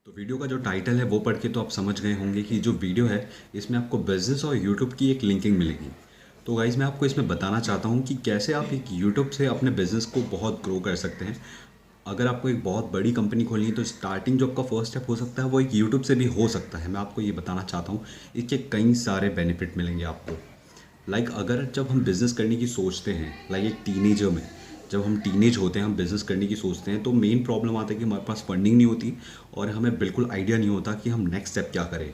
तो वीडियो का जो टाइटल है वो पढ़ के तो आप समझ गए होंगे कि जो वीडियो है इसमें आपको बिजनेस और यूट्यूब की एक लिंकिंग मिलेगी। तो गाइज़ मैं आपको इसमें बताना चाहता हूँ कि कैसे आप एक यूट्यूब से अपने बिज़नेस को बहुत ग्रो कर सकते हैं। अगर आपको एक बहुत बड़ी कंपनी खोलनी है तो स्टार्टिंग जो आपका फर्स्ट स्टेप हो सकता है वो एक यूट्यूब से भी हो सकता है। मैं आपको ये बताना चाहता हूँ, इसके कई सारे बेनिफिट मिलेंगे आपको। अगर जब हम बिज़नेस करने की सोचते हैं, एक टीनेजर में, जब हम टीनेज होते हैं, हम बिज़नेस करने की सोचते हैं तो मेन प्रॉब्लम आता है कि हमारे पास फंडिंग नहीं होती और हमें बिल्कुल आइडिया नहीं होता कि हम नेक्स्ट स्टेप क्या करें।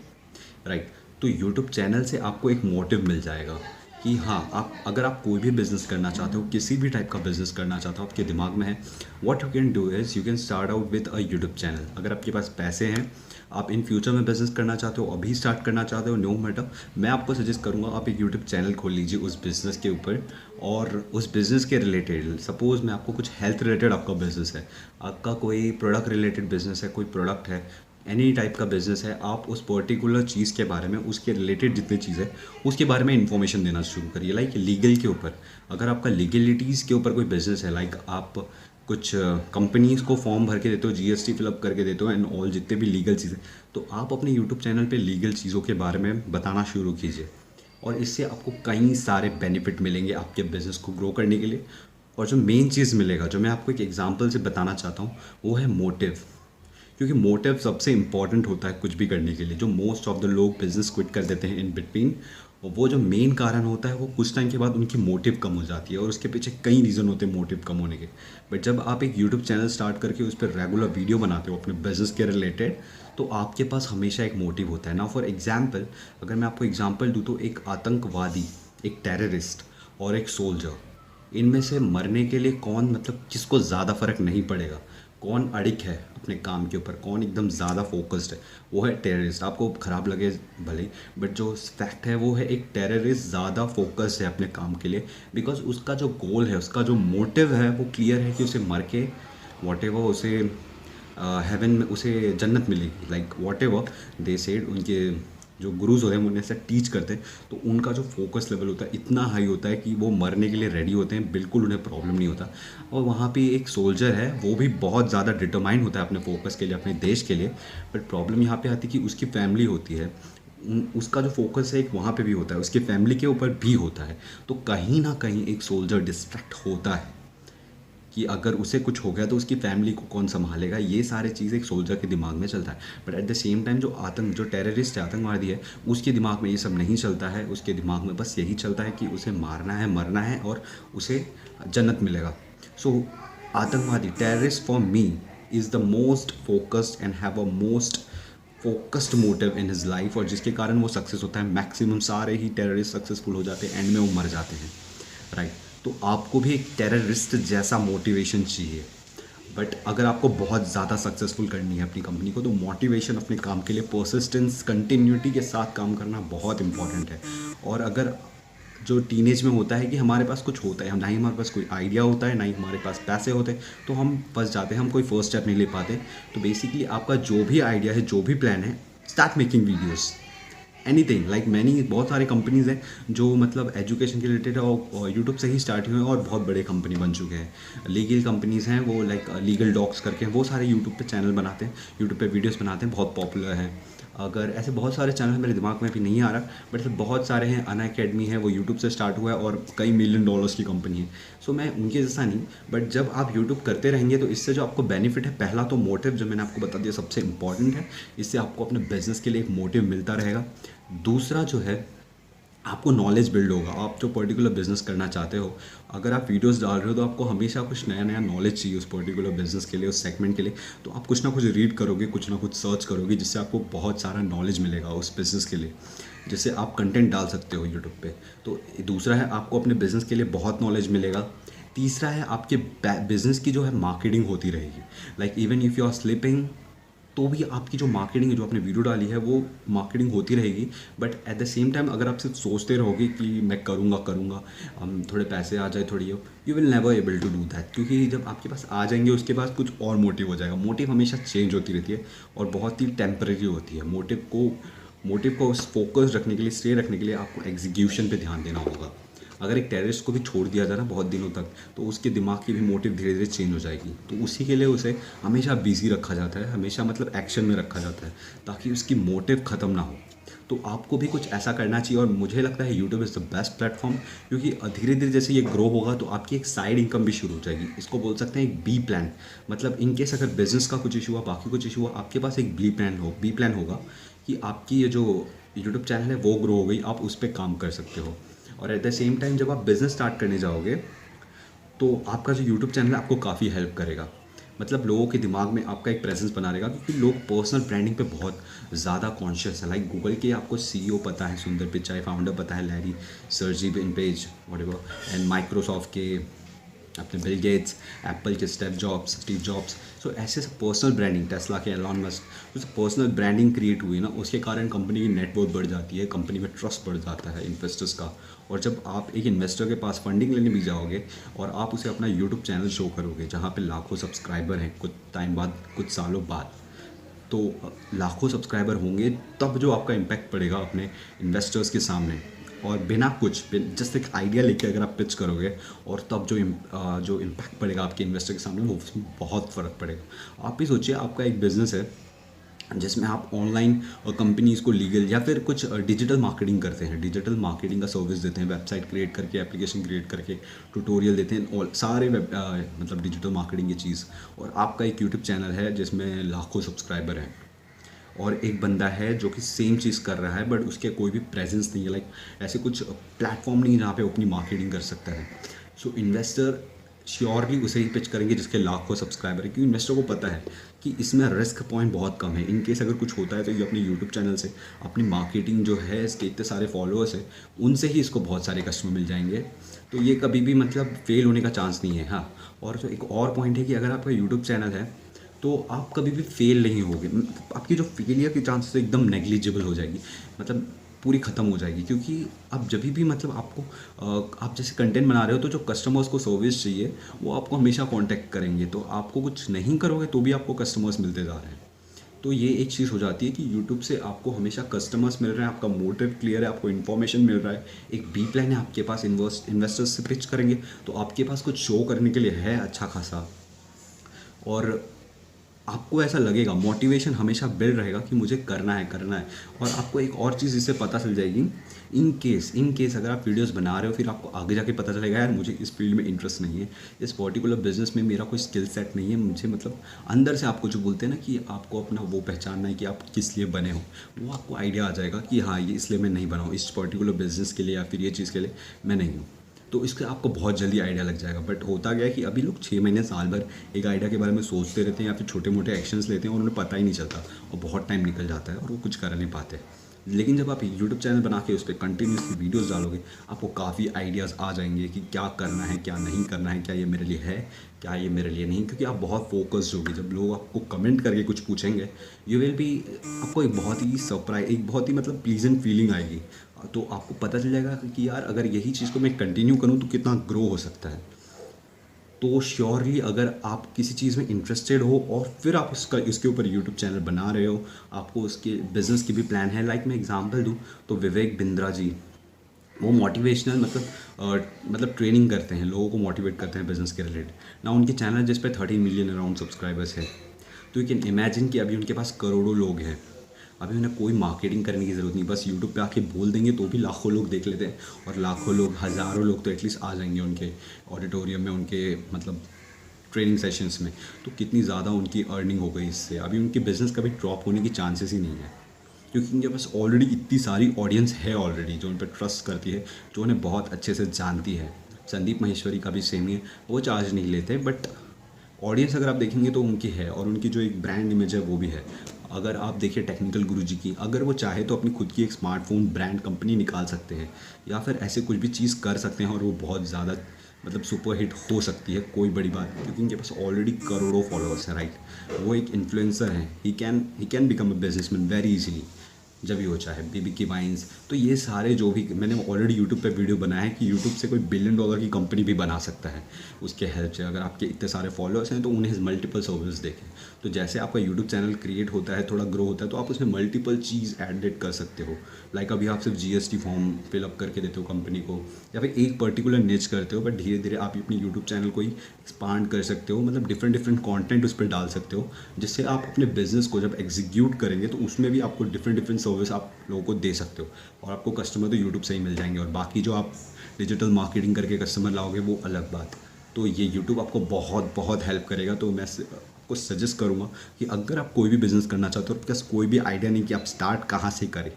राइट। तो यूट्यूब चैनल से आपको एक मोटिव मिल जाएगा कि हाँ, अगर आप कोई भी बिज़नेस करना चाहते हो, किसी भी टाइप का बिज़नेस करना चाहते हो, आपके दिमाग में है, what you can do is you can start out with a YouTube channel. अगर आपके पास पैसे हैं, आप इन फ्यूचर में बिज़नेस करना चाहते हो, अभी स्टार्ट करना चाहते हो, नो मैटर, मैं आपको सजेस्ट करूँगा आप एक यूट्यूब चैनल खोल लीजिए उस बिज़नेस के ऊपर। और उस बिज़नेस के रिलेटेड, सपोज़ मैं आपको कुछ हेल्थ रिलेटेड आपका बिज़नेस है, आपका कोई प्रोडक्ट रिलेटेड बिज़नेस है, कोई प्रोडक्ट है, एनी टाइप का बिज़नेस है, आप उस पर्टिकुलर चीज़ के बारे में, उसके रिलेटेड जितनी चीज़ है उसके बारे में इन्फॉर्मेशन देना शुरू करिए। लीगल के ऊपर, अगर आपका लीगलिटीज़ के ऊपर कोई बिज़नेस है, आप कुछ कंपनीज़ को फॉर्म भर के देते हो, जीएसटी फिलअप करके देते हो एंड ऑल, जितने भी लीगल चीज़ें, तो आप अपने यूट्यूब चैनल पे लीगल चीज़ों के बारे में बताना शुरू कीजिए। और इससे आपको कई सारे बेनिफिट मिलेंगे आपके बिज़नेस को ग्रो करने के लिए। और जो मेन चीज़ मिलेगा, जो मैं आपको एक एग्जांपल से बताना चाहता हूँ, वो है मोटिव। क्योंकि मोटिव सबसे इंपॉर्टेंट होता है कुछ भी करने के लिए। जो मोस्ट ऑफ द लोग बिजनेस क्विट कर देते हैं इन बिटवीन, और वो जो मेन कारण होता है वो कुछ टाइम के बाद उनकी मोटिव कम हो जाती है, और उसके पीछे कई रीज़न होते हैं मोटिव कम होने के। बट जब आप एक यूट्यूब चैनल स्टार्ट करके उस पर रेगुलर वीडियो बनाते हो अपने बिजनेस के रिलेटेड, तो आपके पास हमेशा एक मोटिव होता है ना। फॉर एग्जाम्पल, अगर मैं आपको एग्जाम्पल दूँ तो एक आतंकवादी, एक टेररिस्ट और एक सोल्जर, इनमें से मरने के लिए कौन, किसको ज़्यादा फ़र्क नहीं पड़ेगा, कौन अडिग है अपने काम के ऊपर, कौन एकदम ज़्यादा फोकस्ड है, वो है टेररिस्ट। आपको ख़राब लगे भले, बट जो फैक्ट है वो है एक टेररिस्ट ज़्यादा फोकस्ड है अपने काम के लिए, बिकॉज उसका जो गोल है, उसका जो मोटिव है वो क्लियर है कि उसे मर के वॉट एवर उसे हेवन में उसे जन्नत मिलेगी। वॉट एवर दे सेड, उनके जो गुरुज होते हैं उन्हें से टीच करते हैं, तो उनका जो फोकस लेवल होता है इतना हाई होता है कि वो मरने के लिए रेडी होते हैं, बिल्कुल उन्हें प्रॉब्लम नहीं होता। और वहाँ पे एक सोल्जर है, वो भी बहुत ज़्यादा डिटरमाइन होता है अपने फोकस के लिए, अपने देश के लिए। बट प्रॉब्लम यहाँ पे आती है कि उसकी फैमिली होती है, उसका जो फोकस है एक वहाँ पे भी होता है, उसकी फैमिली के ऊपर भी होता है। तो कहीं ना कहीं एक सोल्जर डिस्ट्रैक्ट होता है कि अगर उसे कुछ हो गया तो उसकी फैमिली को कौन संभालेगा। ये सारे चीज़ एक सोल्जर के दिमाग में चलता है। But at the same time जो टेररिस्ट है, आतंकवादी है, उसके दिमाग में ये सब नहीं चलता है। उसके दिमाग में बस यही चलता है कि उसे मारना है, मरना है और उसे जन्नत मिलेगा। सो आतंकवादी, terrorist for me is the most focused and have a most focused motive in his life, और जिसके कारण वो सक्सेस होता है। मैक्सिमम सारे ही टेररिस्ट सक्सेसफुल हो जाते हैं, एंड में वो मर जाते हैं। राइट। तो आपको भी एक टेररिस्ट जैसा मोटिवेशन चाहिए। बट अगर आपको बहुत ज़्यादा सक्सेसफुल करनी है अपनी कंपनी को, तो मोटिवेशन अपने काम के लिए, परसिस्टेंस, कंटिन्यूटी के साथ काम करना बहुत इंपॉर्टेंट है। और अगर जो टीनेज में होता है कि हमारे पास कुछ होता है, हम ना ही हमारे पास कोई आइडिया होता है, ना ही हमारे पास पैसे होते हैं, तो हम फंस जाते हैं, हम कोई फर्स्ट स्टेप नहीं ले पाते। तो बेसिकली आपका जो भी आइडिया है, जो भी प्लान है, start making videos, anything. Many बहुत सारी कंपनीज़ हैं जो एजुकेशन के रिलेटेड और यूट्यूब से ही स्टार्ट हुए हैं और बहुत बड़े कंपनी बन चुके हैं। लीगल कंपनीज़ हैं, वो लीगल डॉक्स करके हैं, वो सारे यूट्यूब पे चैनल बनाते हैं, यूट्यूब पे वीडियोस बनाते हैं, बहुत पॉपुलर हैं। अगर ऐसे बहुत सारे चैनल मेरे दिमाग में भी नहीं आ रहा, बट ऐसे बहुत सारे हैं। अन अकेडमी है, वो यूट्यूब से स्टार्ट हुआ है और कई मिलियन डॉलर्स की कंपनी है। सो मैं उनके जैसा नहीं, बट जब आप यूट्यूब करते रहेंगे तो इससे जो आपको बेनिफिट है, पहला तो मोटिव, जो मैंने आपको बता दिया, सबसे इंपॉर्टेंट है। इससे आपको अपने बिजनेस के लिए एक मोटिव मिलता रहेगा। दूसरा जो है, आपको नॉलेज बिल्ड होगा। आप जो पर्टिकुलर बिजनेस करना चाहते हो, अगर आप वीडियोस डाल रहे हो तो आपको हमेशा कुछ नया नया नॉलेज चाहिए उस पर्टिकुलर बिजनेस के लिए, उस सेगमेंट के लिए। तो आप कुछ ना कुछ रीड करोगे, कुछ ना कुछ सर्च करोगे, जिससे आपको बहुत सारा नॉलेज मिलेगा उस बिज़नेस के लिए, जिससे आप कंटेंट डाल सकते हो यूट्यूब पे। तो दूसरा है, आपको अपने बिज़नेस के लिए बहुत नॉलेज मिलेगा। तीसरा है, आपके बिज़नेस की जो है मार्केटिंग होती रहेगी। Even if you are sleeping, तो भी आपकी जो मार्केटिंग है, जो आपने वीडियो डाली है, वो मार्केटिंग होती रहेगी। But at the same time अगर आप सिर्फ सोचते रहोगे कि मैं करूँगा करूँगा, हम थोड़े पैसे आ जाए, थोड़ी, you will never able to do that. क्योंकि जब आपके पास आ जाएंगे उसके बाद कुछ और मोटिव हो जाएगा। मोटिव हमेशा चेंज होती रहती है और बहुत ही टेम्परेरी होती है। मोटिव को फोकस रखने के लिए, स्टे रखने के लिए आपको एग्जीक्यूशन पे ध्यान देना होगा। अगर एक टेररिस्ट को भी छोड़ दिया जाए ना बहुत दिनों तक, तो उसके दिमाग की भी मोटिव धीरे धीरे चेंज हो जाएगी। तो उसी के लिए उसे हमेशा बिजी रखा जाता है, हमेशा मतलब एक्शन में रखा जाता है, ताकि उसकी मोटिव ख़त्म ना हो। तो आपको भी कुछ ऐसा करना चाहिए, और मुझे लगता है YouTube is the best platform, क्योंकि धीरे धीरे जैसे ये ग्रो होगा तो आपकी एक साइड इनकम भी शुरू हो जाएगी। इसको बोल सकते हैं एक बी प्लान। मतलब इन केस अगर बिजनेस का कुछ इशू हुआ, बाकी कुछ इशू हुआ, आपके पास एक बी प्लान होगा कि आपकी ये जो यूट्यूब चैनल है वो ग्रो हो गई, आप उस पर काम कर सकते हो। और एट द सेम टाइम जब आप बिज़नेस स्टार्ट करने जाओगे तो आपका जो यूट्यूब चैनल है आपको काफ़ी हेल्प करेगा। मतलब लोगों के दिमाग में आपका एक प्रेजेंस बना रहेगा, क्योंकि लोग पर्सनल ब्रांडिंग पे बहुत ज़्यादा कॉन्शियस है। लाइक गूगल के आपको सीईओ पता है सुंदर पिचाई, फाउंडर पता है Larry Sergey Page whatever, and Microsoft के अपने बिल गेट्स, एप्पल के स्टीव जॉब्स। सो ऐसे सब पर्सनल ब्रांडिंग, टेस्ला के एलॉन मस्क, जो पर्सनल ब्रांडिंग क्रिएट हुई ना, उसके कारण कंपनी की नेटवर्थ बढ़ जाती है, कंपनी में ट्रस्ट बढ़ जाता है इन्वेस्टर्स का। और जब आप एक इन्वेस्टर के पास फंडिंग लेने भी जाओगे और आप उसे अपना यूट्यूब चैनल शो करोगे जहाँ पे लाखों सब्सक्राइबर हैं कुछ टाइम बाद, कुछ सालों बाद, तो लाखों सब्सक्राइबर होंगे, तब जो आपका इम्पैक्ट पड़ेगा अपने इन्वेस्टर्स के सामने, और बिना कुछ जस्ट एक आइडिया लेके अगर आप पिच करोगे, और तब जो इम्पैक्ट पड़ेगा आपके इन्वेस्टर के सामने, वो उसमें बहुत फ़र्क पड़ेगा। आप भी सोचिए, आपका एक बिज़नेस है जिसमें आप ऑनलाइन कंपनीज़ को लीगल या फिर कुछ डिजिटल मार्केटिंग करते हैं, डिजिटल मार्केटिंग का सर्विस देते हैं, वेबसाइट क्रिएट करके, एप्लीकेशन क्रिएट करके, ट्यूटोरियल देते हैं, और सारे मतलब डिजिटल मार्केटिंग की चीज़। और आपका एक यूट्यूब चैनल है जिसमें लाखों सब्सक्राइबर हैं, और एक बंदा है जो कि सेम चीज़ कर रहा है बट उसके कोई भी प्रेजेंस नहीं है, लाइक ऐसे कुछ प्लेटफॉर्म नहीं है जहाँ पे अपनी मार्केटिंग कर सकता है। सो इन्वेस्टर श्योरली उसे ही पिच करेंगे जिसके लाखों सब्सक्राइबर है, क्योंकि इन्वेस्टर को पता है कि इसमें रिस्क पॉइंट बहुत कम है। इन केस अगर कुछ होता है तो ये अपने यूट्यूब चैनल से, अपनी मार्केटिंग जो है, इसके इतने सारे फॉलोअर्स हैं, उनसे ही इसको बहुत सारे कस्टमर मिल जाएंगे। तो ये कभी भी मतलब फेल होने का चांस नहीं है। हाँ, और जो एक और पॉइंट है कि अगर आपका यूट्यूब चैनल है तो आप कभी भी फेल नहीं होगे। आपकी जो फेलियर की चांसेस एकदम नेग्लिजिबल हो जाएगी, मतलब पूरी ख़त्म हो जाएगी। क्योंकि आप जब भी मतलब आपको आप जैसे कंटेंट बना रहे हो, तो जो कस्टमर्स को सर्विस चाहिए वो आपको हमेशा कांटेक्ट करेंगे। तो आपको कुछ नहीं करोगे तो भी आपको कस्टमर्स मिलते जा रहे हैं। तो ये एक चीज़ हो जाती है कि यूट्यूब से आपको हमेशा कस्टमर्स मिल रहे हैं, आपका मोटिव क्लियर है, आपको इन्फॉर्मेशन मिल रहा है, एक बी प्लान है आपके पास, इन्वेस्टर्स से पिच करेंगे तो आपके पास कुछ शो करने के लिए है अच्छा खासा, और आपको ऐसा लगेगा, मोटिवेशन हमेशा बिल्ड रहेगा कि मुझे करना है करना है। और आपको एक और चीज़ इससे पता चल जाएगी, इन केस अगर आप वीडियोस बना रहे हो, फिर आपको आगे जाके पता चलेगा यार मुझे इस फील्ड में इंटरेस्ट नहीं है, इस पर्टिकुलर बिजनेस में मेरा कोई स्किल सेट नहीं है, मुझे मतलब अंदर से आपको जो बोलते हैं ना कि आपको अपना वो पहचानना है कि आप किस लिए बने हो, वो आपको आइडिया आ जाएगा कि हाँ ये इसलिए मैं नहीं बना हूँ, इस पर्टिकुलर बिजनेस के लिए या फिर ये चीज़ के लिए मैं नहीं हूँ। तो इसका आपको बहुत जल्दी आइडिया लग जाएगा। बट होता गया है कि अभी लोग 6 महीने साल भर एक आइडिया के बारे में सोचते रहते हैं या फिर छोटे मोटे एक्शंस लेते हैं और उन्हें पता ही नहीं चलता, और बहुत टाइम निकल जाता है और वो कुछ कर नहीं पाते। लेकिन जब आप यूट्यूब चैनल बना के उस पर कंटिन्यूसली वीडियोस डालोगे, आपको काफ़ी आइडियाज़ आ जाएंगे कि क्या करना है क्या नहीं करना है, क्या ये मेरे लिए है क्या ये मेरे लिए नहीं। क्योंकि आप बहुत फोकस्ड होगे, जब लोग आपको कमेंट करके कुछ पूछेंगे, यू विल बी, आपको एक बहुत ही सरप्राइज, एक बहुत ही मतलब प्लीजेंट फीलिंग आएगी। तो आपको पता चल जाएगा कि यार अगर यही चीज़ को मैं कंटिन्यू करूँ तो कितना ग्रो हो सकता है। तो श्योरली अगर आप किसी चीज़ में इंटरेस्टेड हो और फिर आप इसके ऊपर यूट्यूब चैनल बना रहे हो, आपको उसके बिजनेस की भी प्लान है, लाइक मैं एग्जांपल दूँ तो विवेक बिंद्रा जी, वो मोटिवेशनल मतलब ट्रेनिंग करते हैं, लोगों को मोटिवेट करते हैं बिजनेस के रिलेटेड ना। उनके चैनल जिस पे 13 मिलियन अराउंड सब्सक्राइबर्स है। तो यू कैन इमेजिन कि अभी उनके पास करोड़ों लोग हैं, अभी उन्हें कोई मार्केटिंग करने की ज़रूरत नहीं, बस यूट्यूब पे आके बोल देंगे तो भी लाखों लोग देख लेते हैं, और लाखों लोग, हज़ारों लोग तो एटलीस्ट आ जाएंगे उनके ऑडिटोरियम में, उनके मतलब ट्रेनिंग सेशंस में। तो कितनी ज़्यादा उनकी अर्निंग हो गई इससे। अभी उनके बिज़नेस कभी ड्रॉप होने की चांसेस ही नहीं है, क्योंकि उनके पास ऑलरेडी इतनी सारी ऑडियंस है ऑलरेडी जो उन पर ट्रस्ट करती है, जो उन्हें बहुत अच्छे से जानती है। संदीप माहेश्वरी का भी सेम ही है, वो चार्ज नहीं लेते, बट ऑडियंस अगर आप देखेंगे तो उनकी है, और उनकी जो एक ब्रांड इमेज है वो भी है। अगर आप देखिए टेक्निकल गुरुजी की, अगर वो चाहे तो अपनी खुद की एक स्मार्टफोन ब्रांड कंपनी निकाल सकते हैं, या फिर ऐसे कुछ भी चीज़ कर सकते हैं, और वो बहुत ज़्यादा मतलब सुपर हिट हो सकती है, कोई बड़ी बात नहीं, क्योंकि उनके पास ऑलरेडी करोड़ों फॉलोअर्स हैं, राइट। वो एक इन्फ्लुएंसर हैं, he can become a businessman very easily जब भी हो चाहे। बीबी की वाइन्स, तो ये सारे जो भी मैंने ऑलरेडी यूट्यूब पे वीडियो बनाया है कि यूट्यूब से कोई $1 बिलियन की कंपनी भी बना सकता है उसके हेल्प से। अगर आपके इतने सारे फॉलोअर्स हैं तो उन्हें मल्टीपल सर्विस देखें। तो जैसे आपका यूट्यूब चैनल क्रिएट होता है, थोड़ा ग्रो होता है, तो आप उसमें मल्टीपल चीज़ एडिट कर सकते हो। लाइक अभी आप सिर्फ जीएसटी फॉर्म फिलअप करके देते हो कंपनी को, या फिर एक पर्टिकुलर निच करते हो, बट धीरे धीरे आप अपनी यूट्यूब चैनल को ही एक्सपांड कर सकते हो, मतलब डिफरेंट डिफरेंट कंटेंट उस पर डाल सकते हो, जिससे आप अपने बिजनेस को जब एग्जीक्यूट करेंगे तो उसमें भी आपको डिफरेंट डिफरेंट सर्विस आप लोगों को दे सकते हो, और आपको कस्टमर तो यूट्यूब से ही मिल जाएंगे। और बाकी जो आप डिजिटल मार्केटिंग करके कस्टमर लाओगे वो अलग बात। तो ये यूट्यूब आपको बहुत बहुत हेल्प करेगा। तो मैं आपको सजेस्ट करूँगा कि अगर आप कोई भी बिज़नेस करना चाहते हो, आपके पास कोई भी आइडिया नहीं कि आप स्टार्ट कहाँ से करें,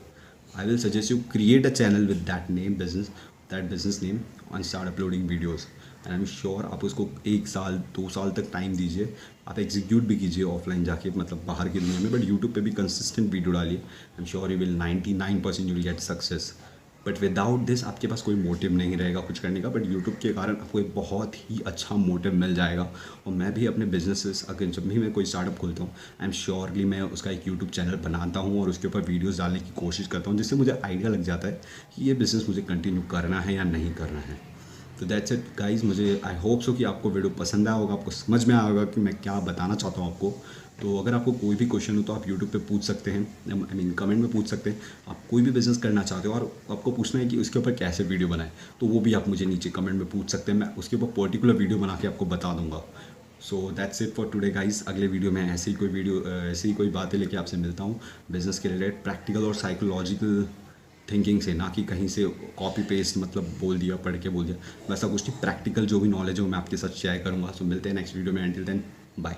I will suggest you create a channel with that name business name and start uploading videos. And I am sure आप उसको 1 साल 2 साल तक टाइम दीजिए, आप एग्जीक्यूट भी कीजिए ऑफलाइन जाके, मतलब बाहर की दुनिया में, बट यूट्यूब पे भी कंसिस्टेंट वीडियो डालिए। I am sure you will 99% you will get success. But without this आपके पास कोई मोटिव नहीं रहेगा कुछ करने का, बट यूट्यूब के कारण आपको एक बहुत ही अच्छा मोटिव मिल जाएगा। और मैं भी अपने बिजनेसेस अगर जब भी मैं कोई स्टार्टअप खोलता हूँ, आई एम श्योरली मैं उसका एक यूट्यूब चैनल बनाता हूँ और उसके ऊपर वीडियोस डालने की कोशिश करता हूँ, जिससे मुझे आइडिया लग जाता है कि ये बिज़नेस मुझे कंटिन्यू करना है या नहीं करना है। तो दैट्स इट गाइज़, मुझे आई होप सो कि आपको वीडियो पसंद आया होगा, आपको समझ में आया होगा कि मैं क्या बताना चाहता हूँ आपको। तो अगर आपको कोई भी क्वेश्चन हो तो आप यूट्यूब पे पूछ सकते हैं, आई मीन कमेंट में पूछ सकते हैं। आप कोई भी बिज़नेस करना चाहते हो और आपको पूछना है कि उसके ऊपर कैसे वीडियो बनाएं, तो वो भी आप मुझे नीचे कमेंट में पूछ सकते हैं, मैं उसके ऊपर पर्टिकुलर वीडियो बना के आपको बता दूंगा। So that's it for today guys. अगले वीडियो में ऐसे ही कोई बातें लेके आपसे मिलता हूँ बिज़नेस के रिलेटेड, प्रैक्टिकल और साइकोलॉजिकल थिंकिंग से, ना कि कहीं से कॉपी पेस्ट मतलब बोल दिया, पढ़ के बोल दिया, वैसा कुछ नहीं। प्रैक्टिकल जो भी नॉलेज हो मैं आपके साथ शेयर करूँगा। सो मिलते हैं नेक्स्ट वीडियो में, एंटिल देन बाय।